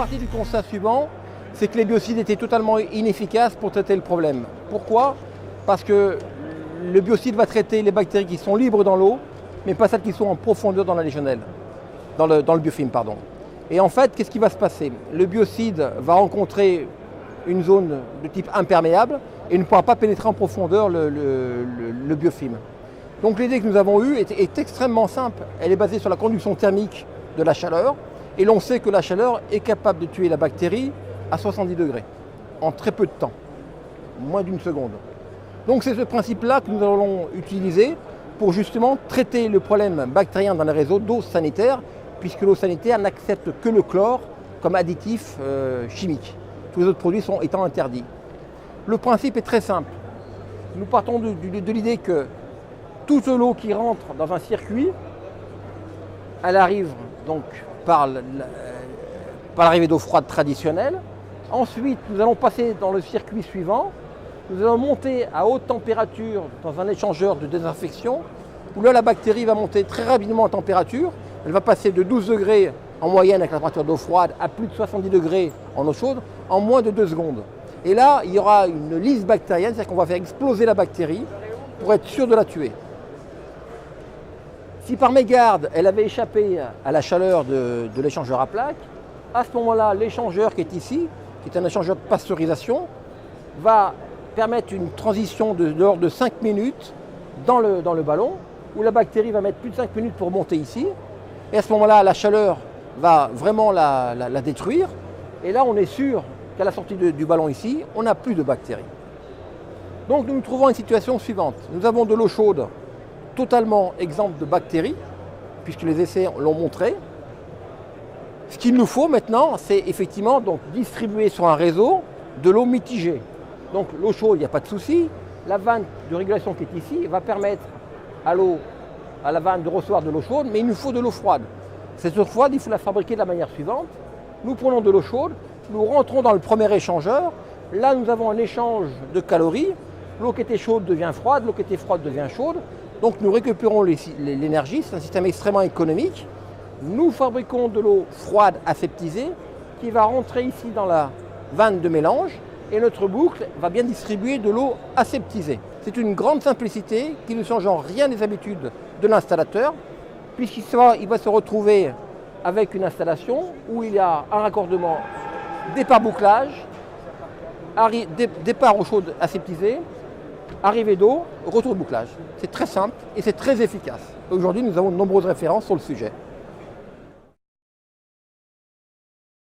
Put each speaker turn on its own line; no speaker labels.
parti du constat suivant, c'est que les biocides étaient totalement inefficaces pour traiter le problème. Pourquoi? Parce que le biocide va traiter les bactéries qui sont libres dans l'eau, mais pas celles qui sont en profondeur dans la légionelle, dans le biofilm, pardon. Et en fait, qu'est-ce qui va se passer? Le biocide va rencontrer une zone de type imperméable et ne pourra pas pénétrer en profondeur le biofilm. Donc l'idée que nous avons eue est extrêmement simple. Elle est basée sur la conduction thermique de la chaleur. Et l'on sait que la chaleur est capable de tuer la bactérie à 70 degrés, en très peu de temps, moins d'une seconde. Donc c'est ce principe-là que nous allons utiliser pour justement traiter le problème bactérien dans les réseaux d'eau sanitaire, puisque l'eau sanitaire n'accepte que le chlore comme additif chimique. Tous les autres produits étant interdits. Le principe est très simple. Nous partons de l'idée que toute l'eau qui rentre dans un circuit, elle arrive donc par l'arrivée d'eau froide traditionnelle. Ensuite, nous allons passer dans le circuit suivant. Nous allons monter à haute température dans un échangeur de désinfection, où là, la bactérie va monter très rapidement en température. Elle va passer de 12 degrés en moyenne avec la température d'eau froide à plus de 70 degrés en eau chaude en moins de 2 secondes. Et là, il y aura une lyse bactérienne, c'est-à-dire qu'on va faire exploser la bactérie pour être sûr de la tuer. Si par mégarde, elle avait échappé à la chaleur de l'échangeur à plaques, à ce moment-là, l'échangeur qui est ici, qui est un échangeur de pasteurisation, va permettre une transition de l'ordre de 5 minutes dans le ballon, où la bactérie va mettre plus de 5 minutes pour monter ici. Et à ce moment-là, la chaleur va vraiment la détruire. Et là, on est sûr qu'à la sortie du ballon ici, on n'a plus de bactéries. Donc nous nous trouvons une situation suivante. Nous avons de l'eau chaude totalement exempte de bactéries, puisque les essais l'ont montré. Ce qu'il nous faut maintenant, c'est effectivement donc distribuer sur un réseau de l'eau mitigée. Donc l'eau chaude, il n'y a pas de souci. La vanne de régulation qui est ici va permettre à la vanne de recevoir de l'eau chaude, mais il nous faut de l'eau froide. Cette eau froide, il faut la fabriquer de la manière suivante. Nous prenons de l'eau chaude, nous rentrons dans le premier échangeur. Là, nous avons un échange de calories. L'eau qui était chaude devient froide, l'eau qui était froide devient chaude. Donc nous récupérons l'énergie, c'est un système extrêmement économique. Nous fabriquons de l'eau froide aseptisée qui va rentrer ici dans la vanne de mélange et notre boucle va bien distribuer de l'eau aseptisée. C'est une grande simplicité qui ne change en rien des habitudes de l'installateur, puisqu'il va se retrouver avec une installation où il y a un raccordement départ-bouclage, départ eau chaude aseptisée, arrivée d'eau, retour de bouclage. C'est très simple et c'est très efficace. Aujourd'hui, nous avons de nombreuses références sur le sujet.